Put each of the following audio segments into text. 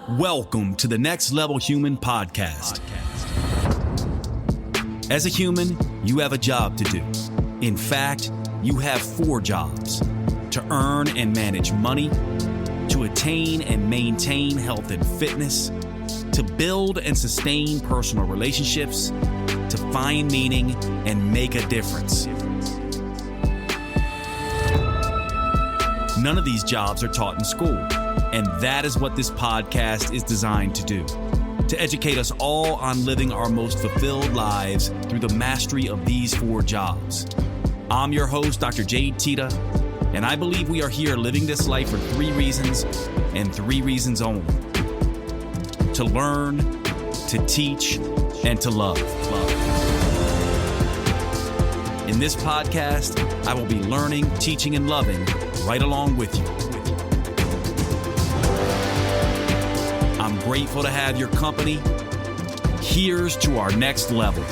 Welcome to the Next Level Human podcast. As a human, you have a job to do. In fact, you have 4 jobs: to earn and manage money, to attain and maintain health and fitness, to build and sustain personal relationships, to find meaning and make a difference. None of these jobs are taught in school, and that is what this podcast is designed to do: to educate us all on living our most fulfilled lives through the mastery of these 4 jobs. I'm your host, Dr. Jade, Teta, and I believe we are here living this life for 3 reasons, and 3 reasons only: to learn, to teach, and to love. In this podcast, I will be learning, teaching, and loving right along with you. I'm grateful to have your company. Here's to our next level.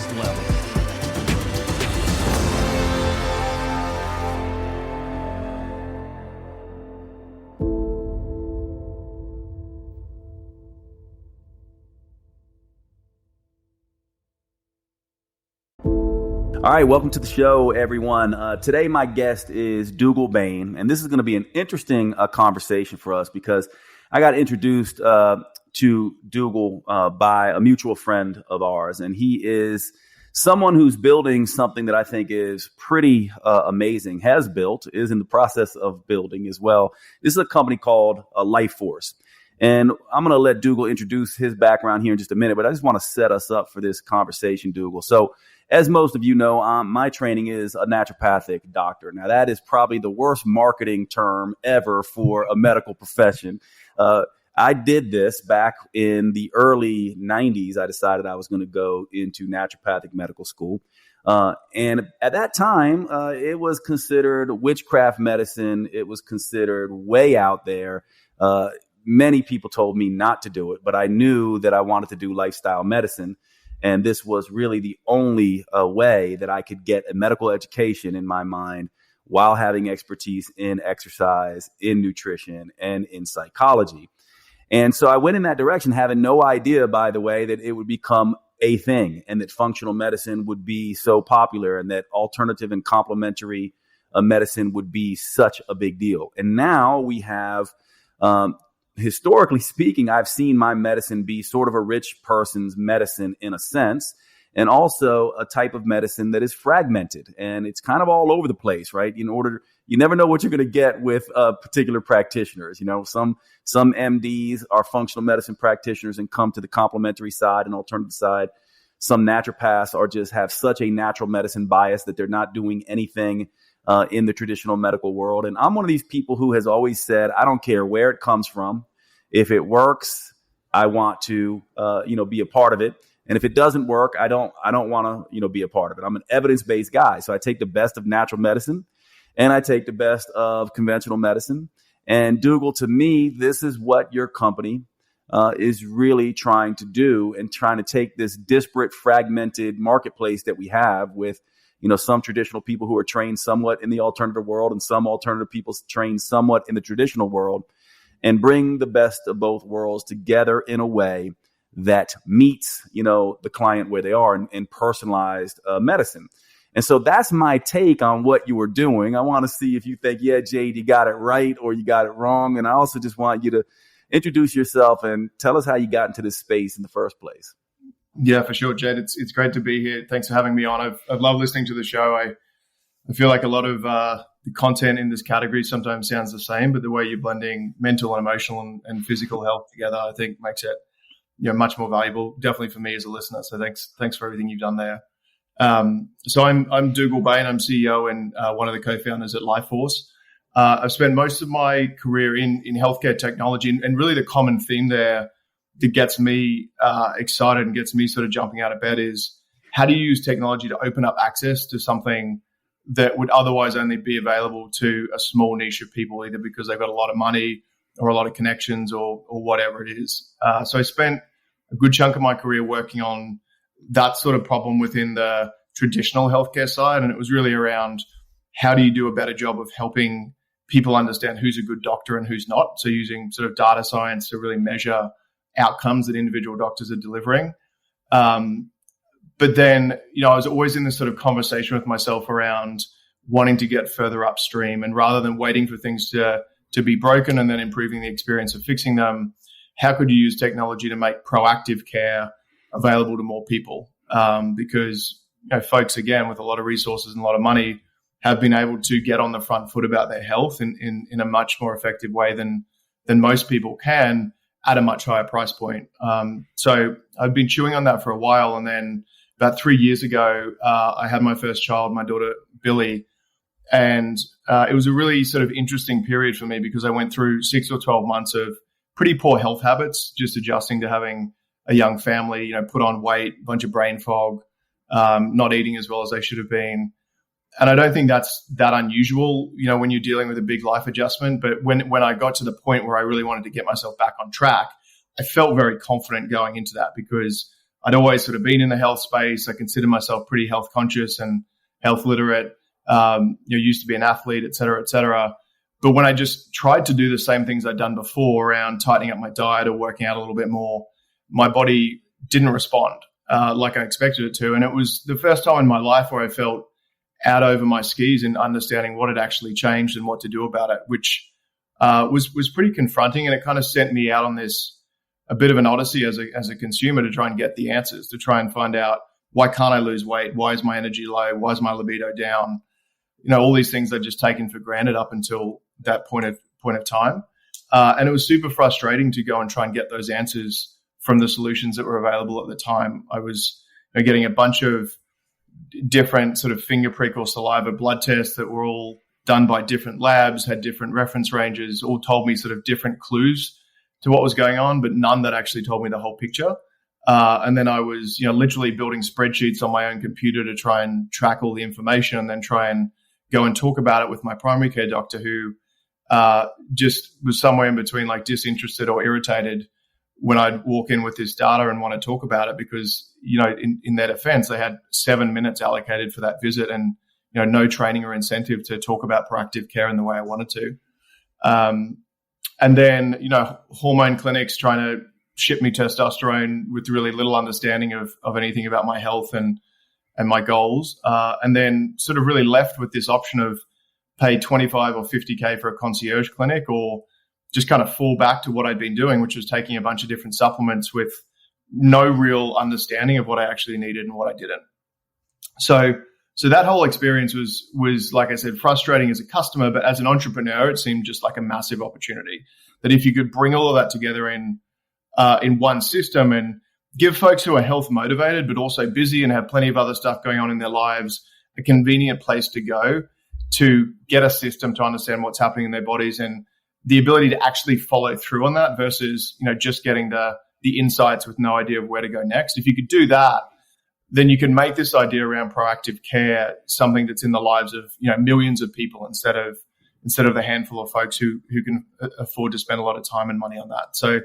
All right, welcome to the show, everyone. Today, my guest is Dugal Bain, and this is going to be an interesting conversation for us because I got introduced to Dugal by a mutual friend of ours, and he is someone who's building something that I think is pretty amazing, has built, is in the process of building as well. This is a company called Lifeforce, and I'm going to let Dugal introduce his background here in just a minute, but I just want to set us up for this conversation, Dugal. So, as most of you know, my training is a naturopathic doctor. Now, that is probably the worst marketing term ever for a medical profession. I did this back in the early 90s. I decided I was going to go into naturopathic medical school. And at that time, it was considered witchcraft medicine. It was considered way out there. Many people told me not to do it, but I knew that I wanted to do lifestyle medicine. And this was really the only way that I could get a medical education in my mind while having expertise in exercise, in nutrition, and in psychology. And so I went in that direction, having no idea, by the way, that it would become a thing and that functional medicine would be so popular and that alternative and complementary medicine would be such a big deal. And now we have historically speaking, I've seen my medicine be sort of a rich person's medicine in a sense, and also a type of medicine that is fragmented and it's kind of all over the place, right? You never know what you're going to get with particular practitioners. You know, some MDs are functional medicine practitioners and come to the complementary side and alternative side. Some naturopaths just have such a natural medicine bias that they're not doing anything in the traditional medical world. And I'm one of these people who has always said, I don't care where it comes from. If it works, I want to, be a part of it. And if it doesn't work, I don't want to, be a part of it. I'm an evidence-based guy. So I take the best of natural medicine and I take the best of conventional medicine. And Dugal, to me, this is what your company is really trying to do, and trying to take this disparate, fragmented marketplace that we have with, some traditional people who are trained somewhat in the alternative world and some alternative people trained somewhat in the traditional world, and bring the best of both worlds together in a way that meets, the client where they are in personalized medicine. And so that's my take on what you were doing. I want to see if you think, yeah, Jade, you got it right or you got it wrong. And I also just want you to introduce yourself and tell us how you got into this space in the first place. Yeah, for sure, Jade. It's great to be here. Thanks for having me on. I've loved listening to the show. I feel like a lot of the content in this category sometimes sounds the same, but the way you're blending mental and emotional and physical health together, I think makes it much more valuable, definitely for me as a listener. So thanks for everything you've done there. So I'm Dugal Bain. I'm CEO and one of the co-founders at Lifeforce. I've spent most of my career in healthcare technology, and really the common theme there that gets me excited and gets me sort of jumping out of bed is, how do you use technology to open up access to something that would otherwise only be available to a small niche of people, either because they've got a lot of money or a lot of connections or whatever it is. So I spent a good chunk of my career working on that sort of problem within the traditional healthcare side. And it was really around, how do you do a better job of helping people understand who's a good doctor and who's not? So using sort of data science to really measure outcomes that individual doctors are delivering. But then, I was always in this sort of conversation with myself around wanting to get further upstream, and rather than waiting for things to be broken and then improving the experience of fixing them, how could you use technology to make proactive care available to more people? Because folks, again, with a lot of resources and a lot of money, have been able to get on the front foot about their health in a much more effective way than most people can at a much higher price point. So I've been chewing on that for a while, and then about 3 years ago, I had my first child, my daughter Billy, and it was a really sort of interesting period for me because I went through 6 or 12 months of pretty poor health habits, just adjusting to having a young family, put on weight, a bunch of brain fog, not eating as well as I should have been. And I don't think that's that unusual, when you're dealing with a big life adjustment. But when I got to the point where I really wanted to get myself back on track, I felt very confident going into that because I'd always sort of been in the health space. I consider myself pretty health conscious and health literate, used to be an athlete, et cetera, et cetera. But when I just tried to do the same things I'd done before around tightening up my diet or working out a little bit more, my body didn't respond like I expected it to. And it was the first time in my life where I felt out over my skis in understanding what had actually changed and what to do about it, which was pretty confronting. And it kind of sent me out on a bit of an odyssey as a consumer to try and get the answers, to try and find out, why can't I lose weight? Why is my energy low? Why is my libido down? All these things I'd just taken for granted up until that point of time. And it was super frustrating to go and try and get those answers from the solutions that were available at the time. I was getting a bunch of different sort of finger prick or saliva blood tests that were all done by different labs, had different reference ranges, all told me sort of different clues to what was going on, but none that actually told me the whole picture. And then I was, literally building spreadsheets on my own computer to try and track all the information and then try and go and talk about it with my primary care doctor, who just was somewhere in between like disinterested or irritated when I'd walk in with this data and want to talk about it because, in their defense, they had 7 minutes allocated for that visit and, no training or incentive to talk about proactive care in the way I wanted to. And then, hormone clinics trying to ship me testosterone with really little understanding of anything about my health and my goals. And then sort of really left with this option of pay 25 or 50K for a concierge clinic, or just kind of fall back to what I'd been doing, which was taking a bunch of different supplements with no real understanding of what I actually needed and what I didn't. So that whole experience was, like I said, frustrating as a customer, but as an entrepreneur, it seemed just like a massive opportunity that if you could bring all of that together in one system and give folks who are health motivated, but also busy and have plenty of other stuff going on in their lives, a convenient place to go to get a system to understand what's happening in their bodies and the ability to actually follow through on that versus, just getting the insights with no idea of where to go next. If you could do that, then you can make this idea around proactive care something that's in the lives of, millions of people instead of the handful of folks who can afford to spend a lot of time and money on that. So,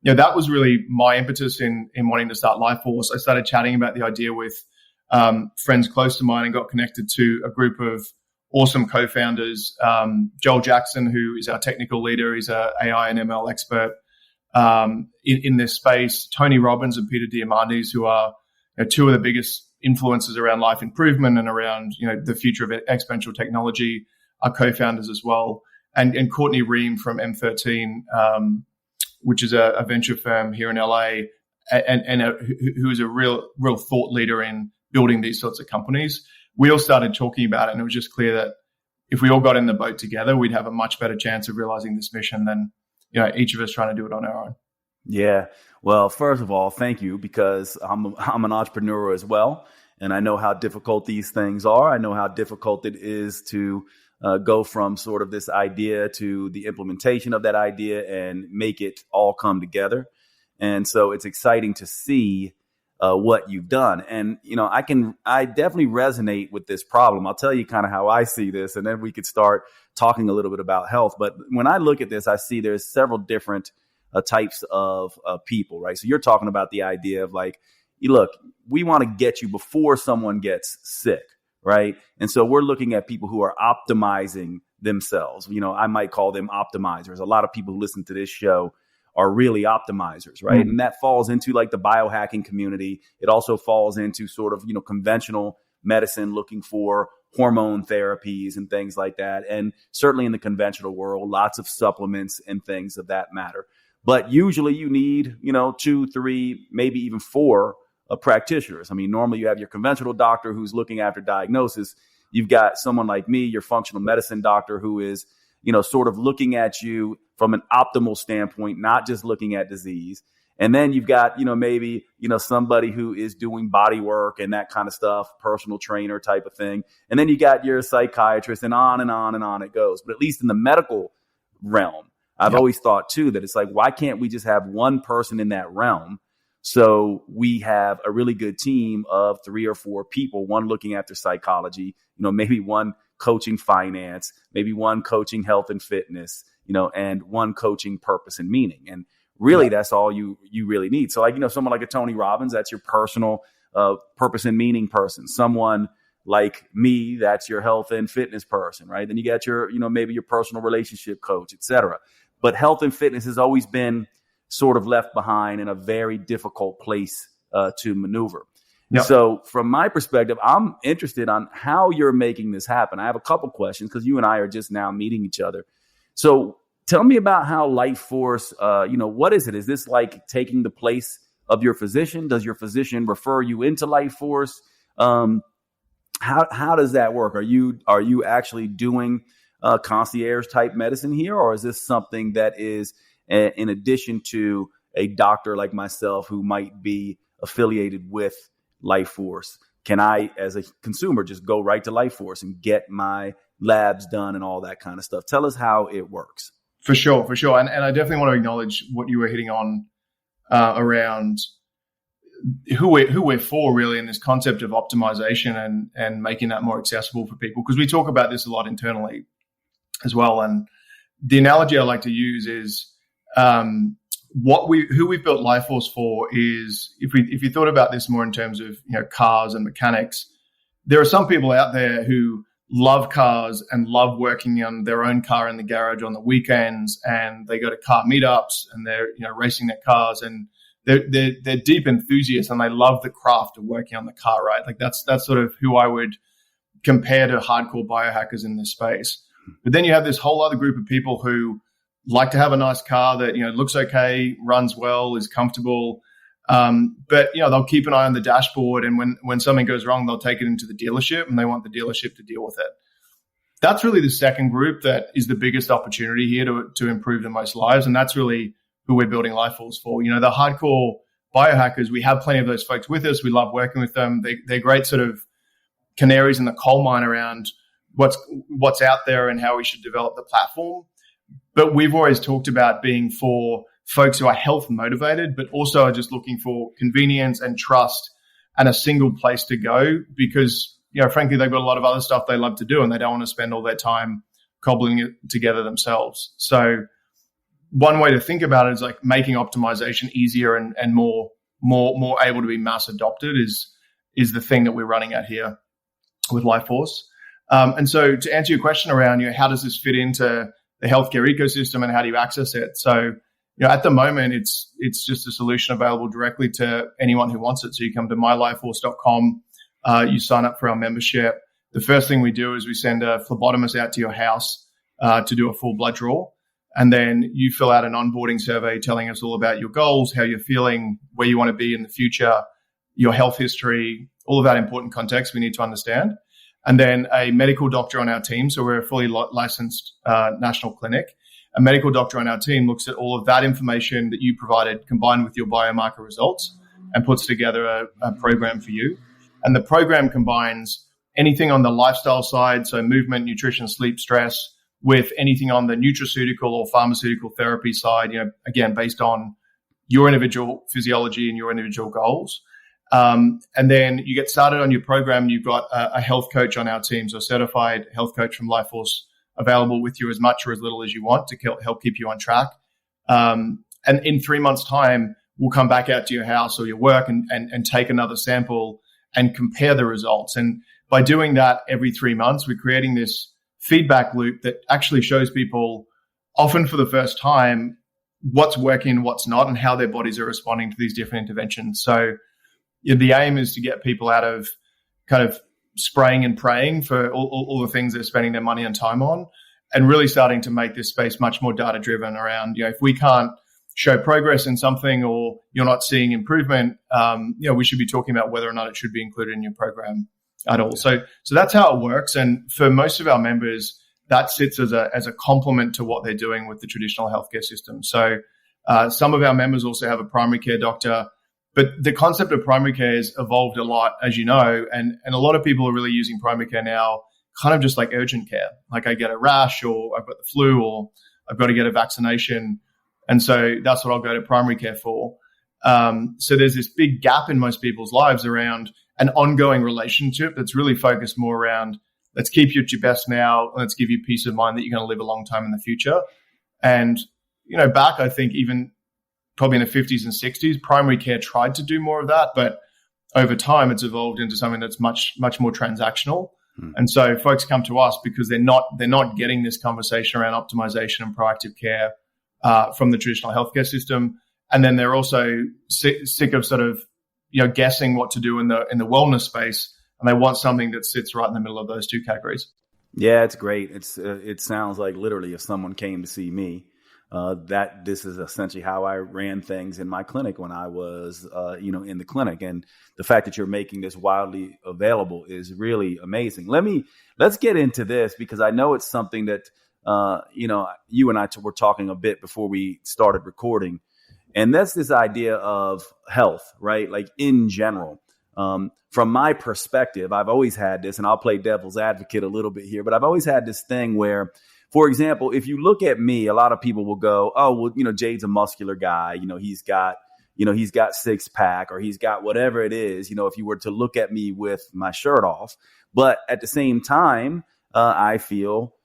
that was really my impetus in wanting to start Lifeforce. I started chatting about the idea with friends close to mine and got connected to a group of awesome co-founders. Joel Jackson, who is our technical leader, he's a AI and ML expert in this space. Tony Robbins and Peter Diamandis, who are two of the biggest influences around life improvement and around the future of exponential technology, are co-founders as well. And Courtney Ream from M13, which is a venture firm here in LA, and who is a real thought leader in building these sorts of companies. We all started talking about it, and it was just clear that if we all got in the boat together, we'd have a much better chance of realizing this mission than each of us trying to do it on our own. Yeah. Well, first of all, thank you, because I'm an entrepreneur as well, and I know how difficult these things are. I know how difficult it is to go from sort of this idea to the implementation of that idea and make it all come together. And so it's exciting to see what you've done. And, I definitely resonate with this problem. I'll tell you kind of how I see this, and then we could start talking a little bit about health. But when I look at this, I see there's several different types of people, right? So you're talking about the idea of like, look, we want to get you before someone gets sick, right? And so we're looking at people who are optimizing themselves. I might call them optimizers. A lot of people who listen to this show are really optimizers, right? And that falls into like the biohacking community. It also falls into sort of, conventional medicine looking for hormone therapies and things like that. And certainly in the conventional world, lots of supplements and things of that matter. But usually you need, 2, 3, maybe even 4 practitioners. I mean, normally you have your conventional doctor who's looking after diagnosis. You've got someone like me, your functional medicine doctor, who is, sort of looking at you from an optimal standpoint, not just looking at disease. And then you've got, maybe, somebody who is doing body work and that kind of stuff, personal trainer type of thing. And then you got your psychiatrist, and on and on and on it goes. But at least in the medical realm, I've always thought too, that it's like, why can't we just have one person in that realm? So we have a really good team of 3 or 4 people, one looking after psychology, maybe one coaching finance, maybe one coaching health and fitness, and one coaching purpose and meaning. And really, that's all you really need. So like, someone like a Tony Robbins, that's your personal purpose and meaning person. Someone like me, that's your health and fitness person, right? Then you got your, maybe your personal relationship coach, et cetera. But health and fitness has always been sort of left behind in a very difficult place to maneuver. Yep. So from my perspective, I'm interested on how you're making this happen. I have a couple questions because you and I are just now meeting each other. So tell me about how Lifeforce, what is it? Is this like taking the place of your physician? Does your physician refer you into Lifeforce? How does that work? Are you actually doing concierge type medicine here, or is this something that is in addition to a doctor like myself who might be affiliated with Lifeforce? Can I, as a consumer, just go right to Lifeforce and get my labs done and all that kind of stuff? Tell us how it works. For sure. And I definitely want to acknowledge what you were hitting on around who we're for, really, in this concept of optimization and making that more accessible for people. Because we talk about this a lot internally as well. And the analogy I like to use is who we've built Lifeforce for is, if you thought about this more in terms of cars and mechanics, there are some people out there who love cars and love working on their own car in the garage on the weekends, and they go to car meetups and they're racing their cars, and they're deep enthusiasts and they love the craft of working on the car, right? Like that's sort of who I would compare to hardcore biohackers in this space. But then you have this whole other group of people who like to have a nice car that looks okay, runs well, is comfortable, but they'll keep an eye on the dashboard, and when something goes wrong, they'll take it into the dealership and they want the dealership to deal with it. That's really the second group that is the biggest opportunity here to improve the most lives, and that's really who we're building Lifeforce for. The hardcore biohackers, we have plenty of those folks with us. We love working with them. They're great sort of canaries in the coal mine around what's out there and how we should develop the platform. But we've always talked about being for folks who are health motivated, but also are just looking for convenience and trust and a single place to go because, frankly, they've got a lot of other stuff they love to do and they don't want to spend all their time cobbling it together themselves. So one way to think about it is like making optimization easier and more able to be mass adopted is the thing that we're running at here with Lifeforce. And so to answer your question around, how does this fit into the healthcare ecosystem and how do you access it? So, at the moment, it's just a solution available directly to anyone who wants it. So you come to mylifeforce.com, you sign up for our membership. The first thing we do is we send a phlebotomist out to your house to do a full blood draw. And then you fill out an onboarding survey telling us all about your goals, how you're feeling, where you want to be in the future, your health history, all of that important context we need to understand. And then a medical doctor on our team, so we're a fully licensed national clinic. A medical doctor on our team looks at all of that information that you provided combined with your biomarker results and puts together a program for you. And the program combines anything on the lifestyle side, so movement, nutrition, sleep, stress, with anything on the nutraceutical or pharmaceutical therapy side, again, based on your individual physiology and your individual goals. And then you get started on your program. You've got a health coach on our team, so a certified health coach from Lifeforce available with you as much or as little as you want to help keep you on track. And in 3 months' time, we'll come back out to your house or your work and take another sample and compare the results. And by doing that every 3 months, we're creating this feedback loop that actually shows people, often for the first time, what's working, what's not, and how their bodies are responding to these different interventions. So the aim is to get people out of kind of spraying and praying for all the things they're spending their money and time on, and really starting to make this space much more data driven around, if we can't show progress in something or you're not seeing improvement, we should be talking about whether or not it should be included in your program at all. So that's how it works. And for most of our members, that sits as a complement to what they're doing with the traditional healthcare system. So some of our members also have a primary care doctor, but the concept of primary care has evolved a lot, as you know, and a lot of people are really using primary care now kind of just like urgent care. Like I get a rash, or I've got the flu, or I've got to get a vaccination. And so that's what I'll go to primary care for. So there's this big gap in most people's lives around an ongoing relationship that's really focused more around, let's keep you at your best now, and let's give you peace of mind that you're going to live a long time in the future. And, back, I think even probably in the 50s and 60s, primary care tried to do more of that, but over time it's evolved into something that's much, much more transactional. And so folks come to us because they're not getting this conversation around optimization and proactive care from the traditional healthcare system. And then they're also sick of sort of, guessing what to do in the wellness space. And they want something that sits right in the middle of those two categories. Yeah, it's great. It sounds like literally if someone came to see me, that this is essentially how I ran things in my clinic when I was, in the clinic. And the fact that you're making this widely available is really amazing. Let's get into this, because I know it's something that, you and I were talking a bit before we started recording. And that's this idea of health, right? Like in general. From my perspective, I've always had this, and I'll play devil's advocate a little bit here, but I've always had this thing where, for example, if you look at me, a lot of people will go, oh, well, Jade's a muscular guy. He's got six pack, or he's got whatever it is, if you were to look at me with my shirt off. But at the same time, I feel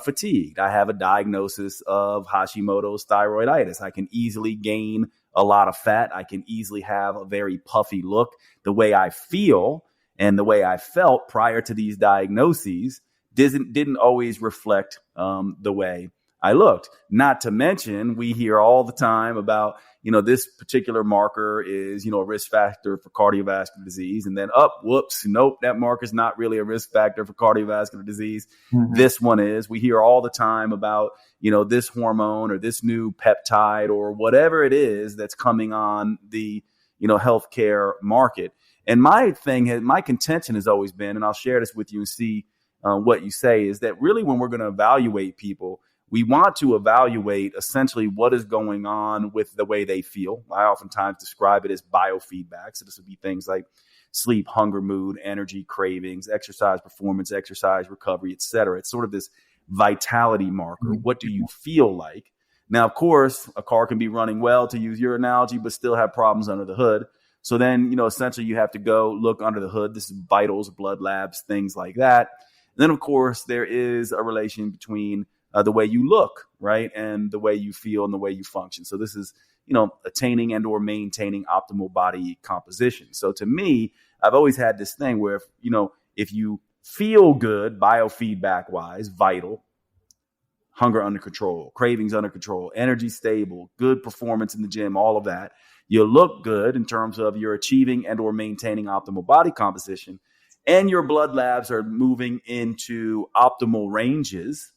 fatigued. I have a diagnosis of Hashimoto's thyroiditis. I can easily gain a lot of fat. I can easily have a very puffy look. The way I feel and the way I felt prior to these diagnoses didn't always reflect the way I looked. Not to mention, we hear all the time about, this particular marker is, a risk factor for cardiovascular disease. And then whoops, nope, that marker is not really a risk factor for cardiovascular disease. Mm-hmm. This one is. We hear all the time about, this hormone or this new peptide or whatever it is that's coming on the, healthcare market. And my contention has always been, and I'll share this with you and see what you say, is that really when we're going to evaluate people, we want to evaluate essentially what is going on with the way they feel. I oftentimes describe it as biofeedback. So this would be things like sleep, hunger, mood, energy, cravings, exercise performance, exercise recovery, et cetera. It's sort of this vitality marker. What do you feel like? Now, of course, a car can be running well, to use your analogy, but still have problems under the hood. So then, essentially you have to go look under the hood. This is vitals, blood labs, things like that. And then, of course, there is a relation between the way you look, right, and the way you feel and the way you function. So this is, attaining and or maintaining optimal body composition. So to me, I've always had this thing where, if you feel good, biofeedback wise, vital, hunger under control, cravings under control, energy stable, good performance in the gym, all of that, you look good in terms of you're achieving and or maintaining optimal body composition, and your blood labs are moving into optimal ranges,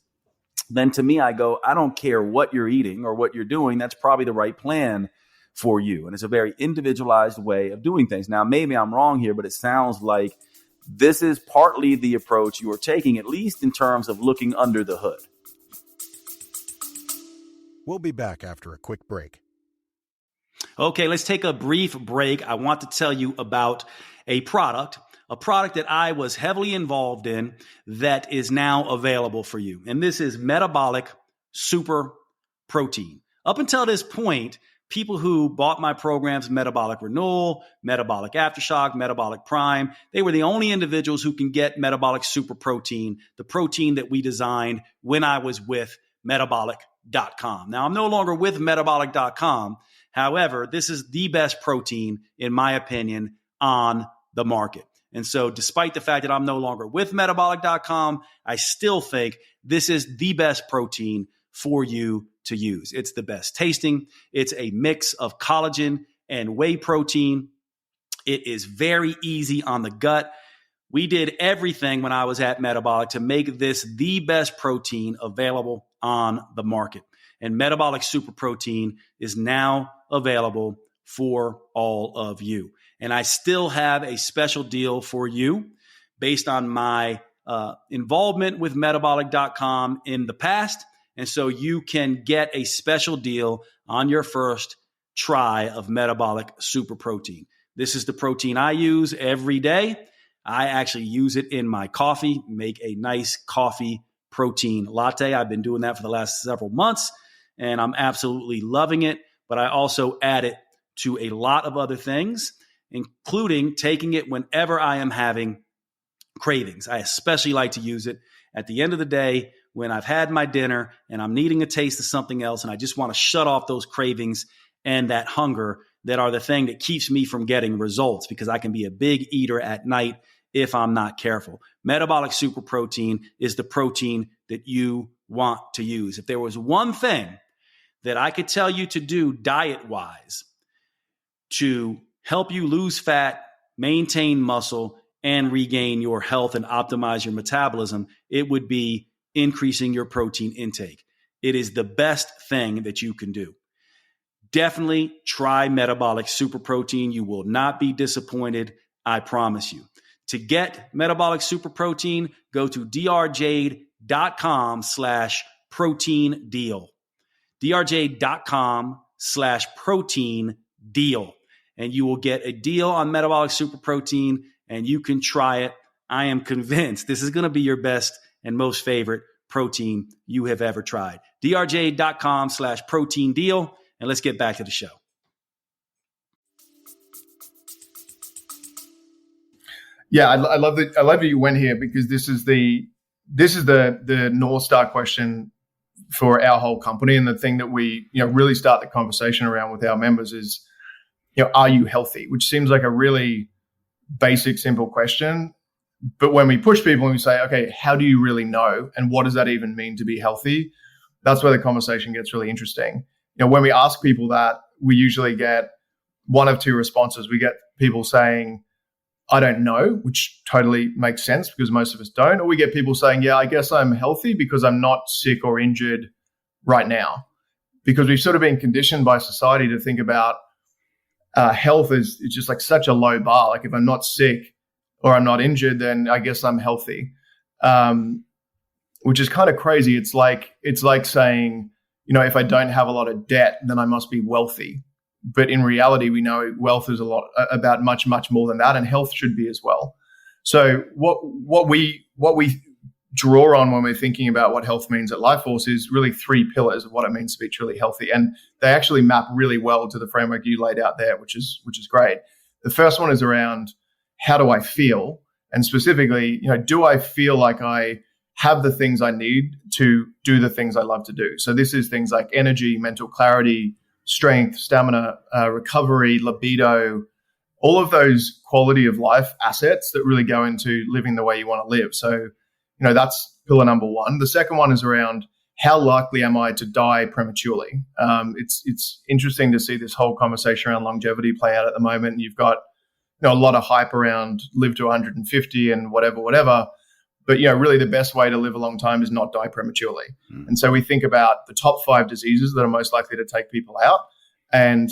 then to me, I go, I don't care what you're eating or what you're doing. That's probably the right plan for you. And it's a very individualized way of doing things. Now, maybe I'm wrong here, but it sounds like this is partly the approach you are taking, at least in terms of looking under the hood. We'll be back after a quick break. Okay, let's take a brief break. I want to tell you about a product that I was heavily involved in that is now available for you. And this is metabolic super protein. Up until this point, people who bought my programs, Metabolic Renewal, Metabolic Aftershock, Metabolic Prime, they were the only individuals who can get metabolic super protein, the protein that we designed when I was with metabolic.com. Now, I'm no longer with metabolic.com. However, this is the best protein, in my opinion, on the market. And so despite the fact that I'm no longer with metabolic.com, I still think this is the best protein for you to use. It's the best tasting. It's a mix of collagen and whey protein. It is very easy on the gut. We did everything when I was at Metabolic to make this the best protein available on the market. And Metabolic Super Protein is now available for all of you. And I still have a special deal for you based on my involvement with metabolic.com in the past. And so you can get a special deal on your first try of Metabolic Super Protein. This is the protein I use every day. I actually use it in my coffee, make a nice coffee protein latte. I've been doing that for the last several months, and I'm absolutely loving it. But I also add it to a lot of other things, including taking it whenever I am having cravings. I especially like to use it at the end of the day when I've had my dinner and I'm needing a taste of something else, and I just want to shut off those cravings and that hunger that are the thing that keeps me from getting results, because I can be a big eater at night if I'm not careful. Metabolic Super Protein is the protein that you want to use. If there was one thing that I could tell you to do diet-wise to help you lose fat, maintain muscle, and regain your health and optimize your metabolism, it would be increasing your protein intake. It is the best thing that you can do. Definitely try Metabolic Super Protein. You will not be disappointed, I promise you. To get Metabolic Super Protein, go to drjade.com/protein deal. drjade.com/protein deal. And you will get a deal on Metabolic Super Protein, and you can try it. I am convinced this is going to be your best and most favorite protein you have ever tried. drjade.com/protein deal. And let's get back to the show. Yeah, I love that you went here, because this is the North Star question for our whole company, and the thing that we really start the conversation around with our members is, are you healthy? Which seems like a really basic, simple question, but when we push people and we say, okay, how do you really know, and what does that even mean to be healthy? That's where the conversation gets really interesting. When we ask people that, we usually get one of two responses. We get people saying, I don't know, which totally makes sense because most of us don't. Or we get people saying, yeah, I guess I'm healthy because I'm not sick or injured right now. Because we've sort of been conditioned by society to think about health is just like such a low bar. Like if I'm not sick or I'm not injured, then I guess I'm healthy, which is kind of crazy. It's like saying, if I don't have a lot of debt, then I must be wealthy. But in reality, we know wealth is a lot about much, much more than that, and health should be as well. So what we draw on when we're thinking about what health means at Lifeforce is really three pillars of what it means to be truly healthy, and they actually map really well to the framework you laid out there, which is great. The first one is around how do I feel, and specifically, do I feel like I have the things I need to do the things I love to do? So this is things like energy, mental clarity, strength, stamina, recovery, libido, all of those quality of life assets that really go into living the way you want to live. So, that's pillar number one. The second one is around how likely am I to die prematurely? It's interesting to see this whole conversation around longevity play out at the moment. You've got a lot of hype around live to 150 and whatever. But, really the best way to live a long time is not die prematurely. Mm. And so we think about the top 5 diseases that are most likely to take people out, and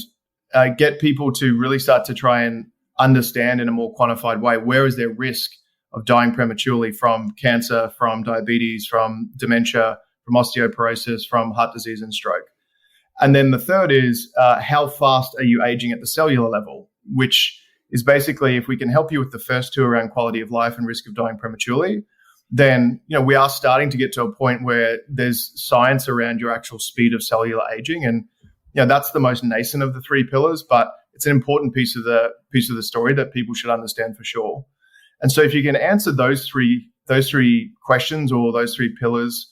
get people to really start to try and understand in a more quantified way, where is their risk of dying prematurely from cancer, from diabetes, from dementia, from osteoporosis, from heart disease and stroke. And then the third is how fast are you aging at the cellular level, which is basically if we can help you with the first two around quality of life and risk of dying prematurely, then we are starting to get to a point where there's science around your actual speed of cellular aging, and that's the most nascent of the 3 pillars, but it's an important piece of the story that people should understand for sure. And so if you can answer those three questions or those 3 pillars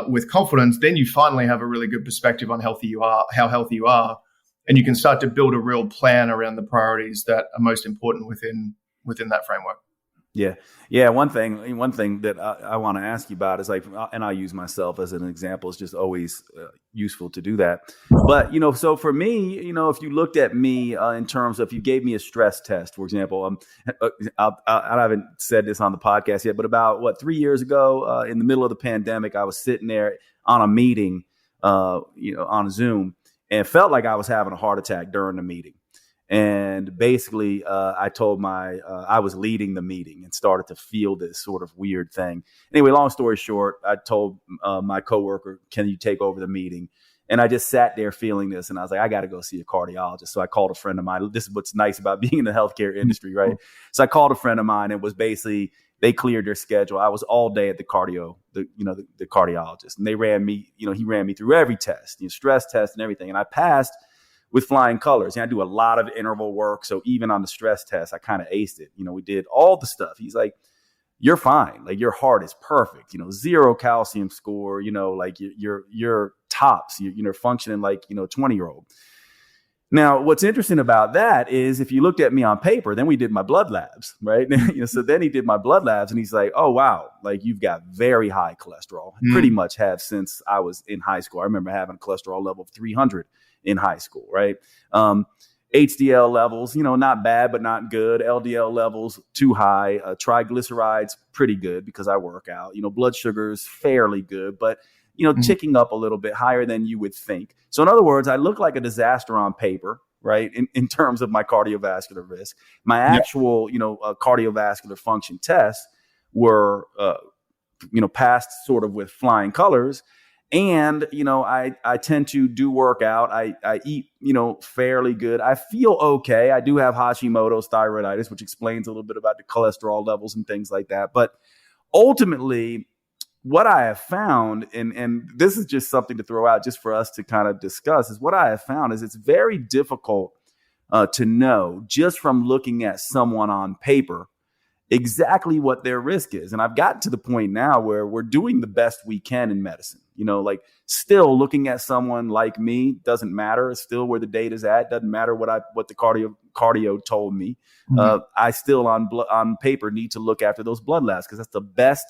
with confidence, then you finally have a really good perspective on how healthy you are, and you can start to build a real plan around the priorities that are most important within that framework. Yeah. Yeah. One thing that I want to ask you about is like, and I'll use myself as an example. It's just always useful to do that. But, so for me, if you looked at me in terms of, if you gave me a stress test, for example, I haven't said this on the podcast yet, but about 3 years ago, in the middle of the pandemic, I was sitting there on a meeting, on Zoom, and felt like I was having a heart attack during the meeting. And basically, I told I was leading the meeting and started to feel this sort of weird thing. Anyway, long story short, I told my coworker, "Can you take over the meeting?" And I just sat there feeling this. And I was like, I got to go see a cardiologist. So I called a friend of mine. This is what's nice about being in the healthcare industry, right? So I called a friend of mine, and was basically, they cleared their schedule. I was all day at the cardiologist. And they ran me, he ran me through every test, stress test and everything. And I passed with flying colors. And I do a lot of interval work. So even on the stress test, I kind of aced it. We did all the stuff. He's like, "You're fine. Like, your heart is perfect, 0 calcium score, like you're tops, you're functioning like, 20-year-old. Now, what's interesting about that is, if you looked at me on paper, then we did my blood labs, right? So then he did my blood labs, and he's like, "Oh, wow, like, you've got very high cholesterol." Pretty much have since I was in high school. I remember having a cholesterol level of 300 in high school, right? HDL levels, not bad, but not good. LDL levels, too high. Triglycerides, pretty good because I work out. Blood sugars, fairly good, but, ticking up a little bit higher than you would think. So in other words, I look like a disaster on paper, right? In terms of my cardiovascular risk. My actual, cardiovascular function tests were, passed sort of with flying colors. And, I tend to do workout. I eat, fairly good. I feel okay. I do have Hashimoto's thyroiditis, which explains a little bit about the cholesterol levels and things like that. But ultimately, what I have found, and this is just something to throw out just for us to kind of discuss, is what I have found is it's very difficult to know just from looking at someone on paper exactly what their risk is. And I've gotten to the point now where we're doing the best we can in medicine. Like, still looking at someone like me doesn't matter. It's still where the data's at. Doesn't matter what the cardio told me. I still on paper need to look after those blood labs, because that's the best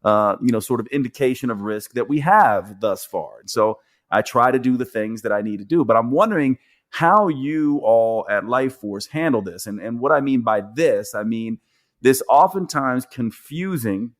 sort of indication of risk that we have thus far. And so I try to do the things that I need to do. But I'm wondering how you all at Lifeforce handle this. And what I mean by this, I mean this oftentimes confusing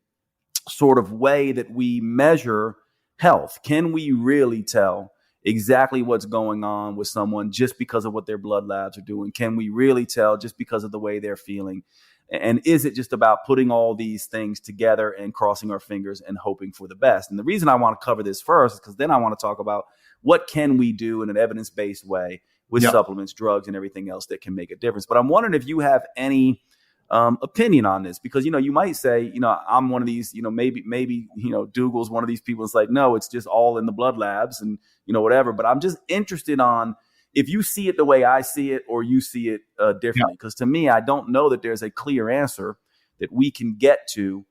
sort of way that we measure health. Can we really tell exactly what's going on with someone just because of what their blood labs are doing? Can we really tell just because of the way they're feeling? And is it just about putting all these things together and crossing our fingers and hoping for the best? And the reason I want to cover this first is because then I want to talk about what can we do in an evidence-based way with supplements, drugs, and everything else that can make a difference. But I'm wondering if you have any opinion on this, because, you might say, I'm one of these, maybe, Dugal's one of these people. It's like, no, it's just all in the blood labs and, whatever. But I'm just interested on if you see it the way I see it, or you see it differently. Because to me, I don't know that there's a clear answer that we can get to.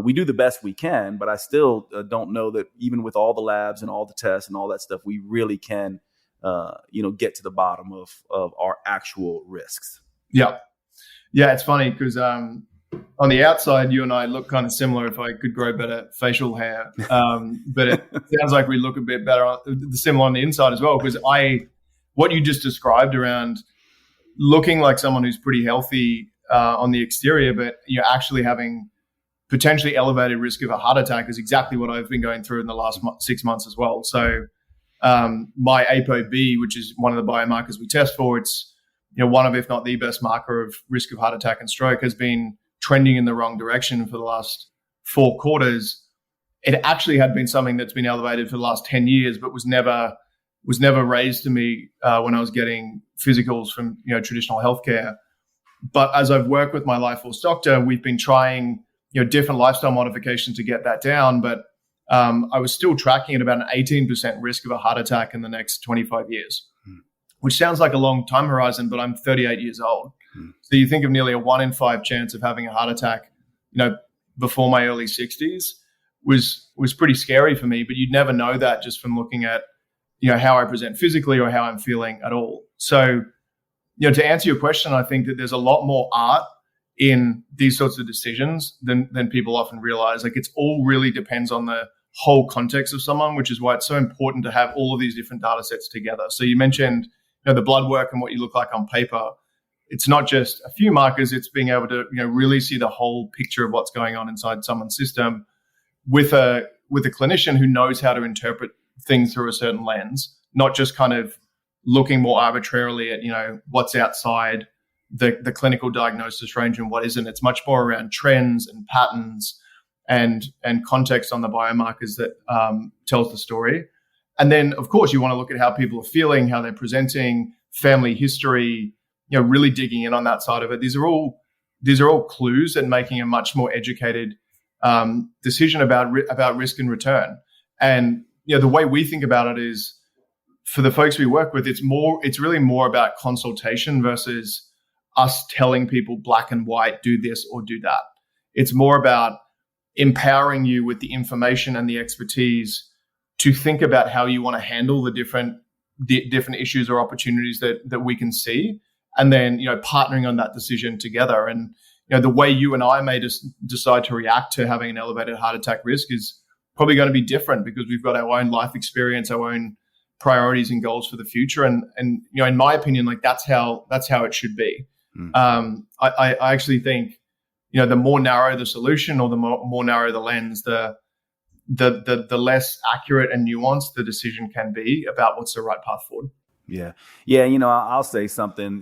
We do the best we can, but I still don't know that even with all the labs and all the tests and all that stuff, we really can, get to the bottom of our actual risks. Yeah. Yeah, it's funny because on the outside, you and I look kind of similar if I could grow better facial hair. But it sounds like we look a bit better, similar on the inside as well, because what you just described around looking like someone who's pretty healthy on the exterior, but you're actually having potentially elevated risk of a heart attack, is exactly what I've been going through in the last 6 months as well. So my ApoB, which is one of the biomarkers we test for, it's one of, if not the best marker of risk of heart attack and stroke, has been trending in the wrong direction for the last 4 quarters. It actually had been something that's been elevated for the last 10 years, but was never raised to me when I was getting physicals from traditional healthcare. But as I've worked with my Lifeforce doctor, we've been trying different lifestyle modifications to get that down. But I was still tracking at about an 18% risk of a heart attack in the next 25 years. Which sounds like a long time horizon, but I'm 38 years old. So you think of nearly a 1 in 5 chance of having a heart attack, before my early 60s was pretty scary for me. But you'd never know that just from looking at, how I present physically or how I'm feeling at all. So, to answer your question, I think that there's a lot more art in these sorts of decisions than people often realize. Like, it's all really depends on the whole context of someone, which is why it's so important to have all of these different data sets together. So you mentioned, the blood work and what you look like on paper. It's not just a few markers, it's being able to, really see the whole picture of what's going on inside someone's system with a clinician who knows how to interpret things through a certain lens, not just kind of looking more arbitrarily at, what's outside the clinical diagnosis range and what isn't. It's much more around trends and patterns and context on the biomarkers that tells the story. And then, of course, you want to look at how people are feeling, how they're presenting, family history, really digging in on that side of it. These are all clues and making a much more educated decision about risk and return. And the way we think about it is, for the folks we work with, it's really more about consultation versus us telling people black and white, do this or do that. It's more about empowering you with the information and the expertise to think about how you want to handle the different issues or opportunities that we can see, and then partnering on that decision together. And the way you and I may just decide to react to having an elevated heart attack risk is probably going to be different, because we've got our own life experience, our own priorities and goals for the future. And in my opinion, like, that's how it should be. I actually think the more narrow the solution, or the more narrow the lens, the less accurate and nuanced the decision can be about what's the right path forward. Yeah. I'll say something,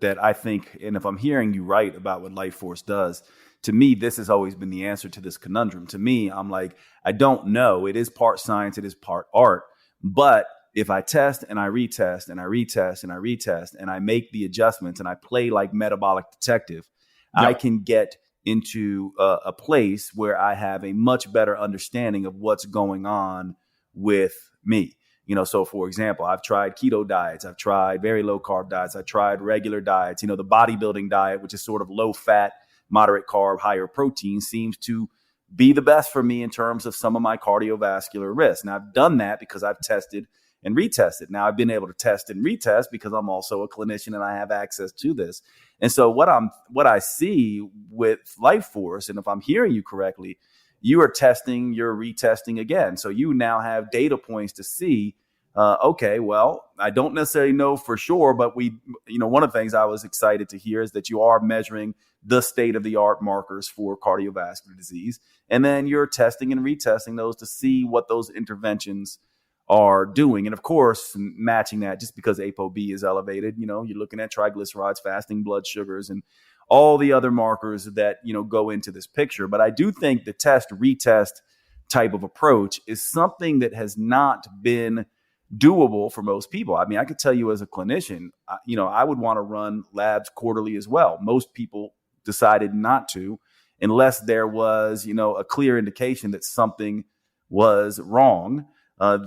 that I think, and if I'm hearing you right about what Lifeforce does, to me, this has always been the answer to this conundrum. To me, I'm like, I don't know. It is part science. It is part art. But if I test and I retest and I retest and I retest and I make the adjustments and I play like metabolic detective, yep, I can get into a place where I have a much better understanding of what's going on with me. So for example, I've tried keto diets, I've tried very low carb diets, I've tried regular diets. The bodybuilding diet, which is sort of low fat, moderate carb, higher protein, seems to be the best for me in terms of some of my cardiovascular risk. Now, I've done that because I've tested and retested. Now, I've been able to test and retest because I'm also a clinician and I have access to this. And so what I see with Lifeforce, and if I'm hearing you correctly, you are testing, you're retesting again. So you now have data points to see, okay, well, I don't necessarily know for sure, but one of the things I was excited to hear is that you are measuring the state of the art markers for cardiovascular disease. And then you're testing and retesting those to see what those interventions are doing. And of course, matching that, just because ApoB is elevated, you're looking at triglycerides, fasting blood sugars, and all the other markers that, go into this picture. But I do think the test retest type of approach is something that has not been doable for most people. I mean, I could tell you as a clinician, I would want to run labs quarterly as well. Most people decided not to, unless there was, a clear indication that something was wrong.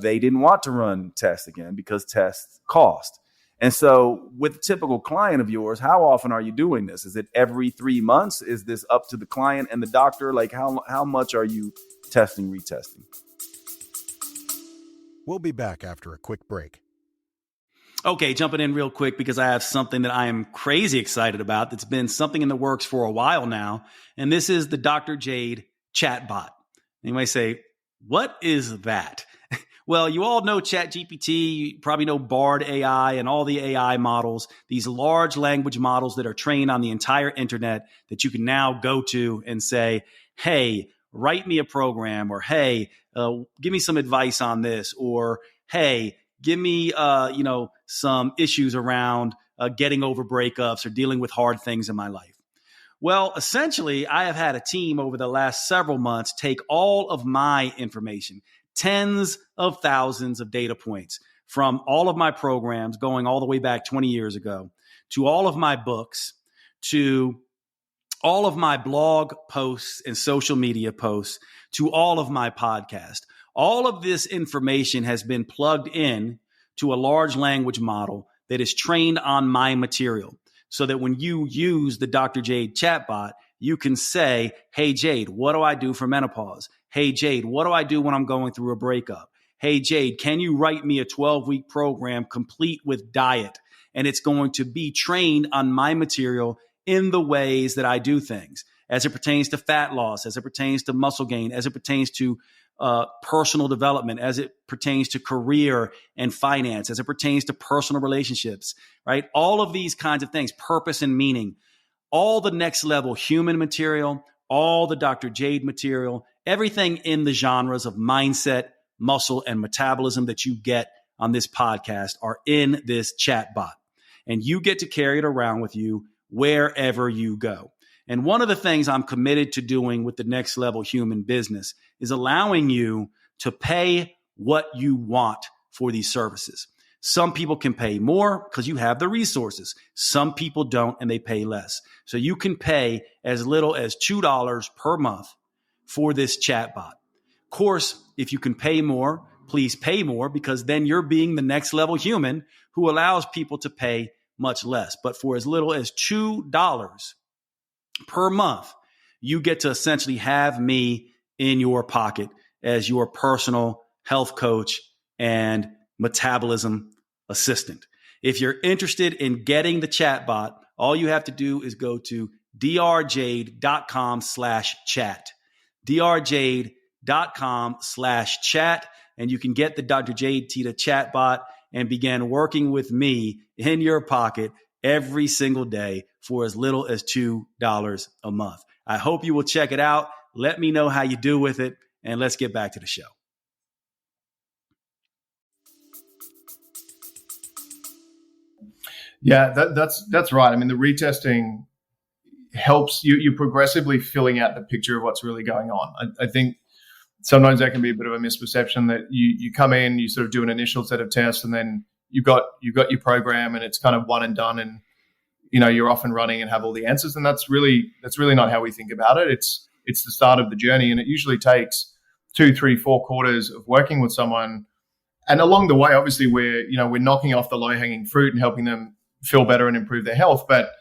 They didn't want to run tests again because tests cost. And so with a typical client of yours, how often are you doing this? Is it every 3 months? Is this up to the client and the doctor? Like, how much are you testing, retesting? We'll be back after a quick break. Okay, jumping in real quick because I have something that I am crazy excited about that's been something in the works for a while now. And this is the Dr. Jade chatbot. You might say, what is that? Well, you all know ChatGPT, you probably know Bard AI and all the AI models, these large language models that are trained on the entire internet that you can now go to and say, hey, write me a program, or hey, give me some advice on this, or hey, give me some issues around getting over breakups or dealing with hard things in my life. Well, essentially, I have had a team over the last several months take all of my information, tens of thousands of data points from all of my programs going all the way back 20 years ago, to all of my books, to all of my blog posts and social media posts, to all of my podcast. All of this information has been plugged in to a large language model that is trained on my material, so that when you use the Dr. Jade chatbot, you can say, hey, Jade, what do I do for menopause? Hey, Jade, what do I do when I'm going through a breakup? Hey, Jade, can you write me a 12-week program complete with diet? And it's going to be trained on my material in the ways that I do things, as it pertains to fat loss, as it pertains to muscle gain, as it pertains to personal development, as it pertains to career and finance, as it pertains to personal relationships, right? All of these kinds of things, purpose and meaning, all the next level human material, all the Dr. Jade material, everything in the genres of mindset, muscle, and metabolism that you get on this podcast are in this chat bot. And you get to carry it around with you wherever you go. And one of the things I'm committed to doing with the next level human business is allowing you to pay what you want for these services. Some people can pay more because you have the resources. Some people don't, and they pay less. So you can pay as little as $2 per month for this chatbot. Of course, if you can pay more, please pay more, because then you're being the next level human who allows people to pay much less. But for as little as $2 per month, you get to essentially have me in your pocket as your personal health coach and metabolism assistant. If you're interested in getting the chatbot, all you have to do is go to drjade.com/chat, drjade.com/chat, and you can get the Dr. Jade Teta chatbot and begin working with me in your pocket every single day for as little as $2 a month. I hope you will check it out. Let me know how you do with it, and let's get back to the show. Yeah, that's right. I mean, the retesting helps you progressively filling out the picture of what's really going on. I think sometimes that can be a bit of a misperception that you come in, you sort of do an initial set of tests, and then you've got your program, and it's kind of one and done, and you're off and running and have all the answers. And that's really not how we think about it. It's the start of the journey, and it usually takes 2, 3, 4 quarters of working with someone. And along the way, obviously, we're knocking off the low hanging fruit and helping them feel better and improve their health. But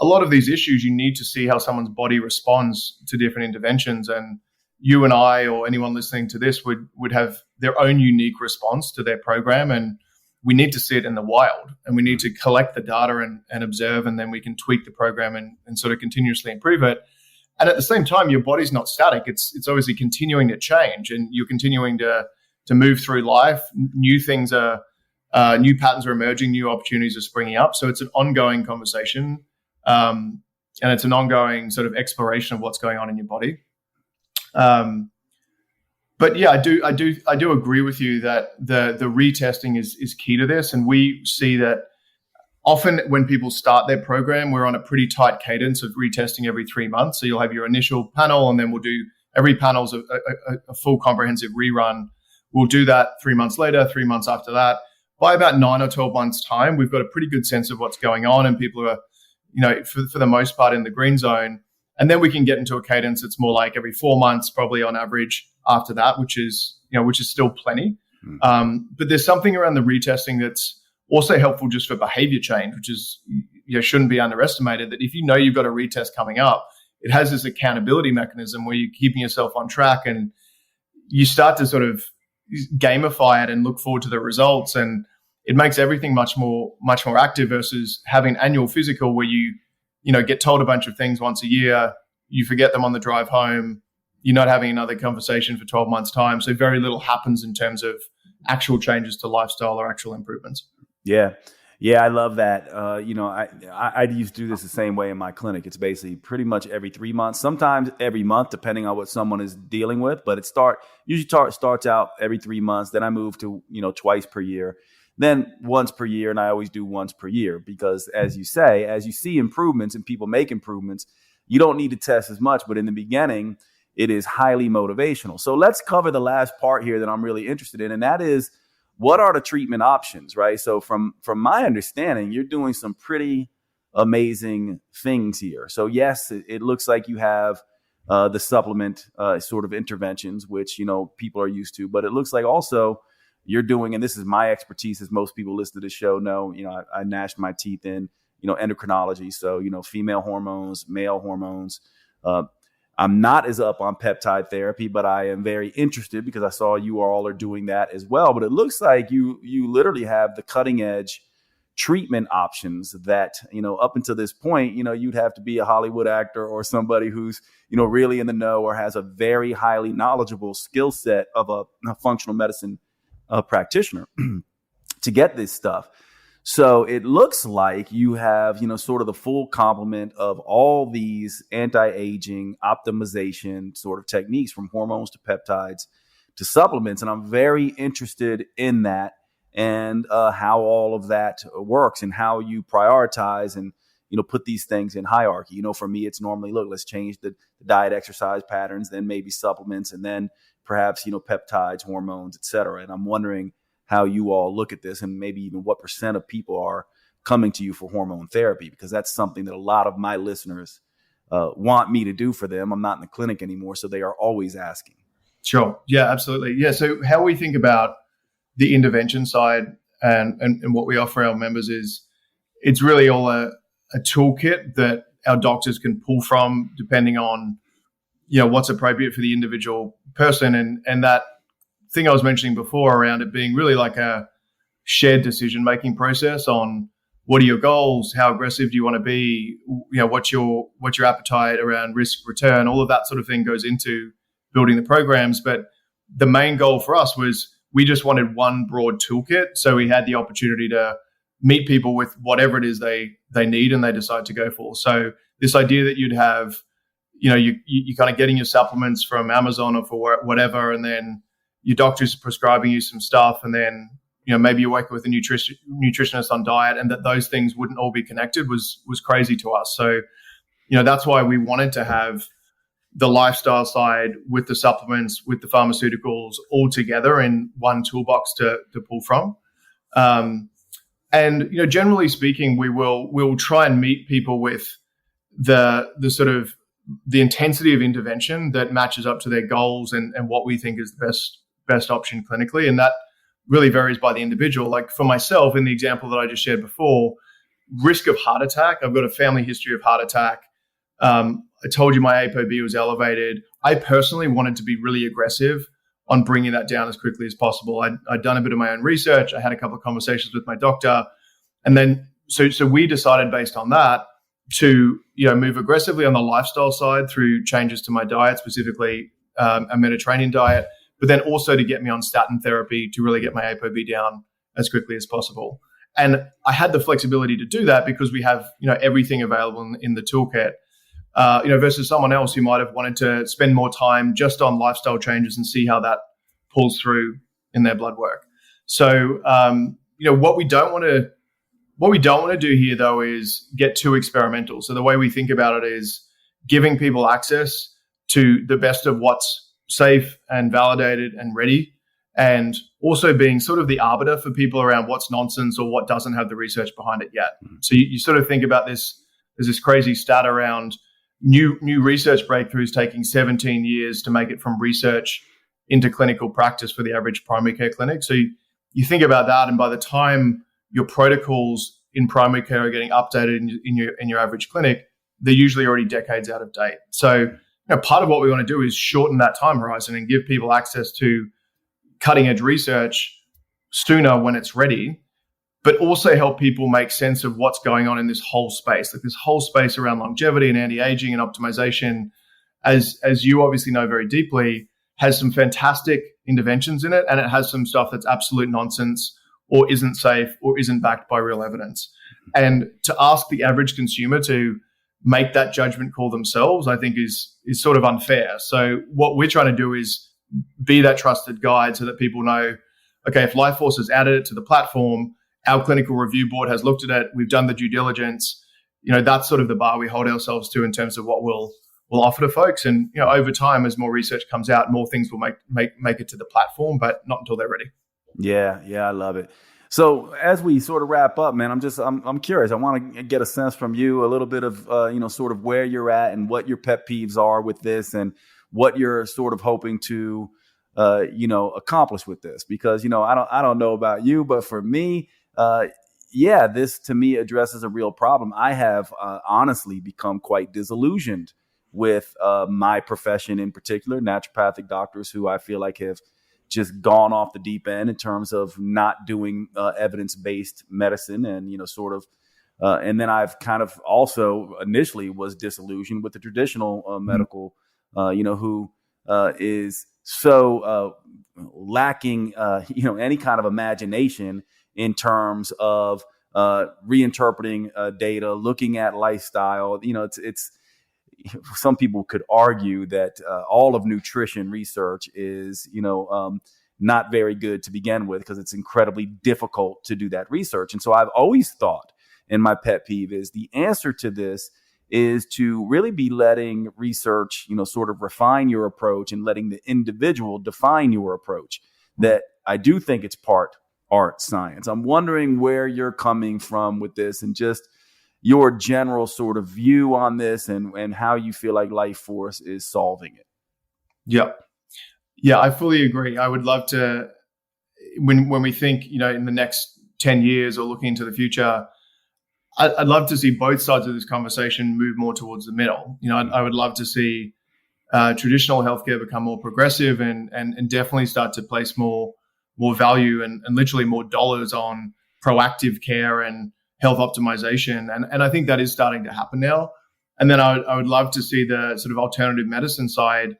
a lot of these issues, you need to see how someone's body responds to different interventions. And you and I, or anyone listening to this, would have their own unique response to their program. And we need to see it in the wild, and we need to collect the data and observe, and then we can tweak the program and sort of continuously improve it. And at the same time, your body's not static. It's obviously continuing to change, and you're continuing to move through life. New things new patterns are emerging, new opportunities are springing up. So it's an ongoing conversation, and it's an ongoing sort of exploration of what's going on in your body. But yeah, I do agree with you that the retesting is key to this, and we see that often when people start their program, we're on a pretty tight cadence of retesting every 3 months. So you'll have your initial panel, and then we'll do every panel's a full comprehensive rerun. We'll do that 3 months later, 3 months after that. By about 9 or 12 months' time, we've got a pretty good sense of what's going on, and people are, for the most part, in the green zone. And then we can get into a cadence that's more like every 4 months, probably on average after that, which is still plenty. But there's something around the retesting that's also helpful just for behavior change, which is, shouldn't be underestimated, that if you've got a retest coming up, it has this accountability mechanism where you're keeping yourself on track, and you start to sort of gamify it and look forward to the results. And it makes everything much more active versus having an annual physical where you get told a bunch of things once a year, you forget them on the drive home, you're not having another conversation for 12 months' time. So very little happens in terms of actual changes to lifestyle or actual improvements. Yeah, I love that. I used to do this the same way in my clinic. It's basically pretty much every 3 months, sometimes every month, depending on what someone is dealing with. But it starts out every 3 months. Then I move to, twice per year, then once per year. And I always do once per year because, as you say, as you see improvements and people make improvements, you don't need to test as much. But in the beginning, it is highly motivational. So let's cover the last part here that I'm really interested in. And that is, what are the treatment options, right? So from my understanding, you're doing some pretty amazing things here. So yes, it looks like you have the supplement sort of interventions, which, people are used to, but it looks like also you're doing, and this is my expertise, as most people listen to the show know, I gnashed my teeth in, endocrinology. So, female hormones, male hormones. I'm not as up on peptide therapy, but I am very interested because I saw you all are doing that as well. But it looks like you literally have the cutting edge treatment options that, up until this point, you'd have to be a Hollywood actor or somebody who's, really in the know or has a very highly knowledgeable skill set of a functional medicine practitioner to get this stuff. So it looks like you have, sort of the full complement of all these anti-aging optimization sort of techniques, from hormones to peptides to supplements. And I'm very interested in that and how all of that works and how you prioritize and, put these things in hierarchy. For me, it's normally, look, let's change the diet, exercise patterns, then maybe supplements, and then perhaps, peptides, hormones, et cetera. And I'm wondering how you all look at this and maybe even what % of people are coming to you for hormone therapy, because that's something that a lot of my listeners want me to do for them. I'm not in the clinic anymore, so they are always asking. Sure. Yeah, absolutely. Yeah. So how we think about the intervention side and what we offer our members is it's really all a toolkit that our doctors can pull from depending on, what's appropriate for the individual person. And that thing I was mentioning before around it being really like a shared decision-making process on what are your goals, how aggressive do you want to be, what's your appetite around risk return, all of that sort of thing goes into building the programs. But the main goal for us was we just wanted one broad toolkit. So we had the opportunity to meet people with whatever it is they need and they decide to go for. So this idea that you'd have, you kind of getting your supplements from Amazon or for whatever, and then your doctor's prescribing you some stuff, and then, maybe you're working with a nutritionist on diet, and that those things wouldn't all be connected was crazy to us. So, that's why we wanted to have the lifestyle side with the supplements, with the pharmaceuticals all together in one toolbox to pull from. And generally speaking, we'll try and meet people with the sort of the intensity of intervention that matches up to their goals and what we think is the best option clinically. And that really varies by the individual. Like for myself, in the example that I just shared before, risk of heart attack, I've got a family history of heart attack. I told you my ApoB was elevated. I personally wanted to be really aggressive on bringing that down as quickly as possible. I'd done a bit of my own research. I had a couple of conversations with my doctor. And then, so we decided based on that to, move aggressively on the lifestyle side through changes to my diet, specifically a Mediterranean diet, but then also to get me on statin therapy to really get my ApoB down as quickly as possible. And I had the flexibility to do that because we have, everything available in the toolkit. Versus someone else who might have wanted to spend more time just on lifestyle changes and see how that pulls through in their blood work. So, what we don't want to do here, though, is get too experimental. So the way we think about it is giving people access to the best of what's safe and validated and ready, and also being sort of the arbiter for people around what's nonsense or what doesn't have the research behind it yet. So you sort of think about this, there's this crazy stat around new research breakthroughs taking 17 years to make it from research into clinical practice for the average primary care clinic. So you think about that, and by the time your protocols in primary care are getting updated in your average clinic, they're usually already decades out of date. So part of what we want to do is shorten that time horizon and give people access to cutting edge research sooner when it's ready, but also help people make sense of what's going on in this whole space, like this whole space around longevity and anti-aging and optimization, as you obviously know very deeply, has some fantastic interventions in it, and it has some stuff that's absolute nonsense or isn't safe or isn't backed by real evidence. And to ask the average consumer to make that judgment call themselves, I think is sort of unfair. So what we're trying to do is be that trusted guide so that people know, okay, if Lifeforce has added it to the platform, our clinical review board has looked at it, we've done the due diligence, that's sort of the bar we hold ourselves to in terms of what we'll offer to folks. And, over time, as more research comes out, more things will make it to the platform, but not until they're ready. Yeah, I love it. So as we sort of wrap up, man, I'm curious. I want to get a sense from you, a little bit of, sort of where you're at and what your pet peeves are with this and what you're sort of hoping to, accomplish with this. Because, I don't know about you, but for me, this to me addresses a real problem. I have honestly become quite disillusioned with my profession, in particular, naturopathic doctors who I feel like have just gone off the deep end in terms of not doing evidence-based medicine, and and then I've kind of also initially was disillusioned with the traditional medical, who is so lacking, any kind of imagination in terms of reinterpreting data, looking at lifestyle. It's some people could argue that all of nutrition research is, not very good to begin with, because it's incredibly difficult to do that research. And so I've always thought, and my pet peeve is, the answer to this is to really be letting research, sort of refine your approach and letting the individual define your approach. That I do think it's part art, science. I'm wondering where you're coming from with this, and just your general sort of view on this, and how you feel like Lifeforce is solving it. Yeah, I fully agree. I would love to, when we think, in the next 10 years or looking into the future, I'd love to see both sides of this conversation move more towards the middle. I would love to see traditional healthcare become more progressive, and definitely start to place more value and literally more dollars on proactive care and health optimization. And I think that is starting to happen now. And then I would love to see the sort of alternative medicine side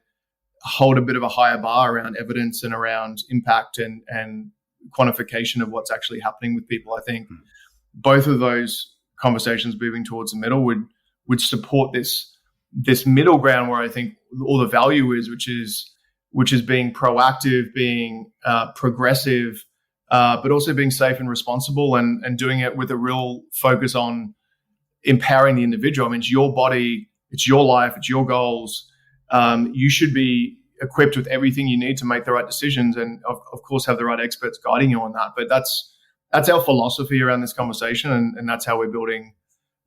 hold a bit of a higher bar around evidence and around impact and quantification of what's actually happening with people. I think both of those conversations moving towards the middle would support this middle ground, where I think all the value is, which is being proactive, being progressive, but also being safe and responsible, and doing it with a real focus on empowering the individual. I mean, it's your body, it's your life, it's your goals. You should be equipped with everything you need to make the right decisions, and of course have the right experts guiding you on that. But that's our philosophy around this conversation, and that's how we're building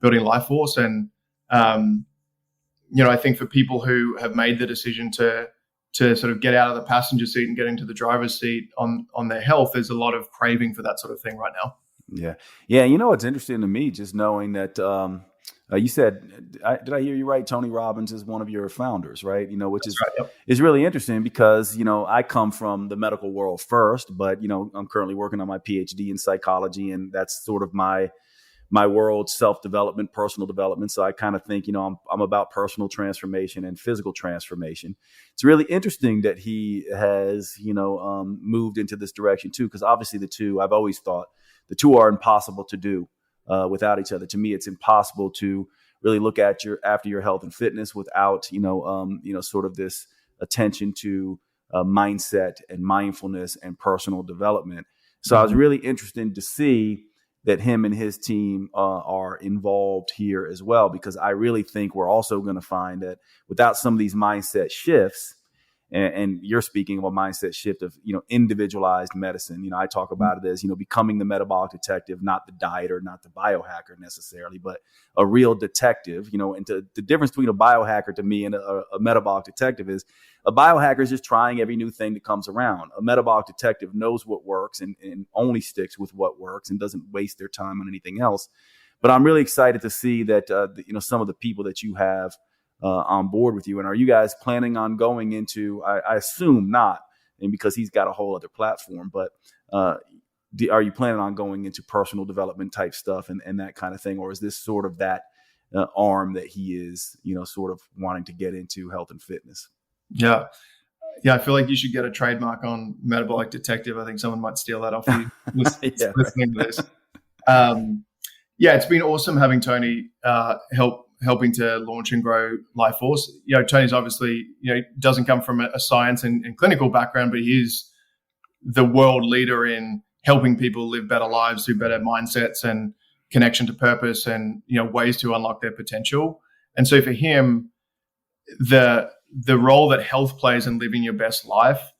Lifeforce. And I think for people who have made the decision to sort of get out of the passenger seat and get into the driver's seat on their health, there's a lot of craving for that sort of thing right now. Yeah. It's interesting to me, just knowing that you said, did I hear you right? Tony Robbins is one of your founders, right? Which That's right, yep. is really interesting, because, I come from the medical world first, but, I'm currently working on my PhD in psychology, and that's sort of my world, self-development, personal development. So I kind of think, I'm about personal transformation and physical transformation. It's really interesting that he has, moved into this direction too, because obviously I've always thought the two are impossible to do without each other. To me, it's impossible to really look at after your health and fitness without, sort of this attention to mindset and mindfulness and personal development. So I was really interested to see that him and his team are involved here as well, because I really think we're also going to find that without some of these mindset shifts, and you're speaking of a mindset shift of, individualized medicine. I talk about it as, becoming the metabolic detective, not the dieter, not the biohacker necessarily, but a real detective, and the difference between a biohacker to me and a metabolic detective is a biohacker is just trying every new thing that comes around. A metabolic detective knows what works and only sticks with what works and doesn't waste their time on anything else. But I'm really excited to see that, some of the people that you have on board with you. And are you guys planning on going into, I assume not, and because he's got a whole other platform, but are you planning on going into personal development type stuff and that kind of thing? Or is this sort of that arm that he is, sort of wanting to get into health and fitness? Yeah. I feel like you should get a trademark on metabolic detective. I think someone might steal that off you listening to this. It's been awesome having Tony helping to launch and grow Lifeforce. Tony's obviously, doesn't come from a science and clinical background, but he is the world leader in helping people live better lives through better mindsets and connection to purpose and, ways to unlock their potential. And so for him, the role that health plays in living your best life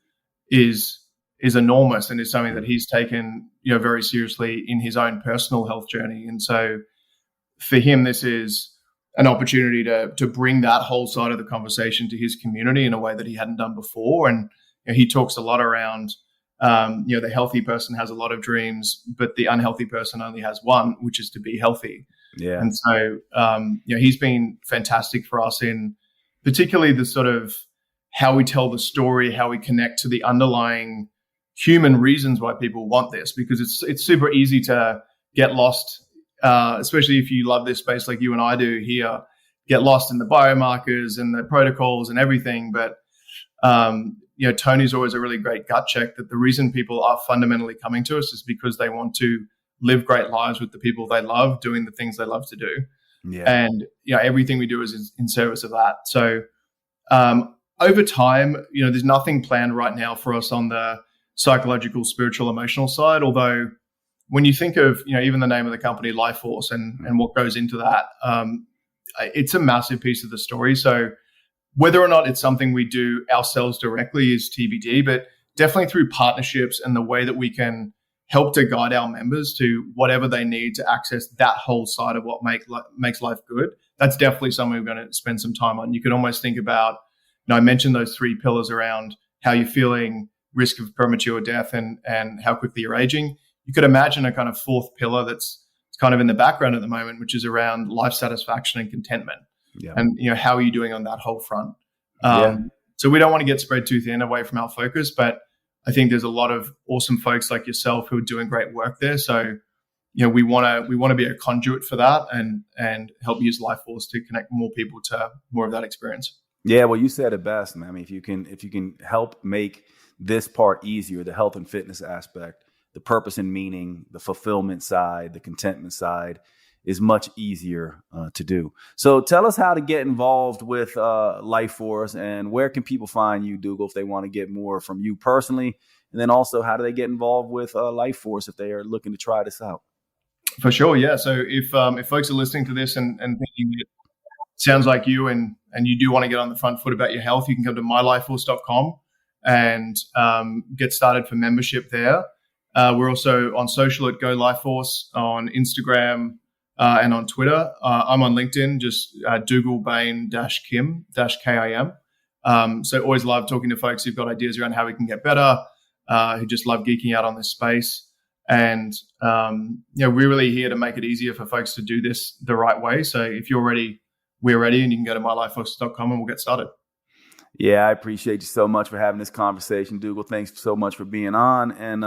is enormous, and is something that he's taken, very seriously in his own personal health journey. And so for him, this is an opportunity to bring that whole side of the conversation to his community in a way that he hadn't done before. And he talks a lot around, the healthy person has a lot of dreams, but the unhealthy person only has one, which is to be healthy. Yeah. And so, he's been fantastic for us in particularly the sort of how we tell the story, how we connect to the underlying human reasons why people want this, because it's super easy to get lost, especially if you love this space like you and I do here, get lost in the biomarkers and the protocols and everything. But, Tony's always a really great gut check that the reason people are fundamentally coming to us is because they want to live great lives with the people they love, doing the things they love to do. Yeah. And, everything we do is in service of that. So, over time, there's nothing planned right now for us on the psychological, spiritual, emotional side. Although when you think of, even the name of the company, Lifeforce, and what goes into that, it's a massive piece of the story. So whether or not it's something we do ourselves directly is TBD, but definitely through partnerships and the way that we can help to guide our members to whatever they need to access that whole side of what makes life good. That's definitely something we're going to spend some time on. You could almost think about, I mentioned those 3 pillars around how you're feeling, risk of premature death, and how quickly you're aging. You could imagine a kind of 4th pillar that's kind of in the background at the moment, which is around life satisfaction and contentment. Yeah. And, how are you doing on that whole front? Yeah. So we don't want to get spread too thin away from our focus, but I think there's a lot of awesome folks like yourself who are doing great work there. So, we want to be a conduit for that and help use Lifeforce to connect more people to more of that experience. Yeah, well, you said it best, man. I mean, if you can help make this part easier, the health and fitness aspect, the purpose and meaning, the fulfillment side, the contentment side is much easier to do. So tell us how to get involved with Lifeforce, and where can people find you, Dugal, if they want to get more from you personally, and then also how do they get involved with Lifeforce if they are looking to try this out? For sure, yeah. So if folks are listening to this and thinking it sounds like you and you do want to get on the front foot about your health, you can come to mylifeforce.com and get started for membership there. We're also on social at Go Lifeforce, on Instagram and on Twitter. I'm on LinkedIn, just Dugal Bain -Kim -KIM. So always love talking to folks who've got ideas around how we can get better, who just love geeking out on this space. And, we're really here to make it easier for folks to do this the right way. So if you're ready, we're ready, and you can go to mylifeforce.com and we'll get started. Yeah, I appreciate you so much for having this conversation, Dugal. Thanks so much for being on. And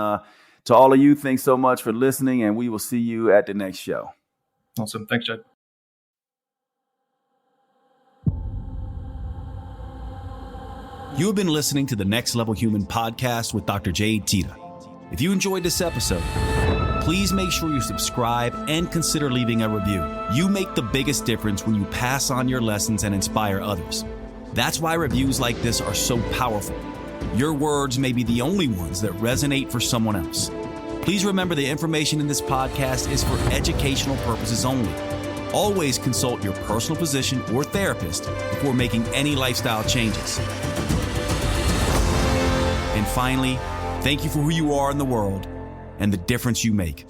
to all of you, thanks so much for listening, and we will see you at the next show. Awesome. Thanks, Jade. You have been listening to the Next Level Human podcast with Dr. Jade Teta. If you enjoyed this episode, please make sure you subscribe and consider leaving a review. You make the biggest difference when you pass on your lessons and inspire others. That's why reviews like this are so powerful. Your words may be the only ones that resonate for someone else. Please remember the information in this podcast is for educational purposes only. Always consult your personal physician or therapist before making any lifestyle changes. And finally, thank you for who you are in the world and the difference you make.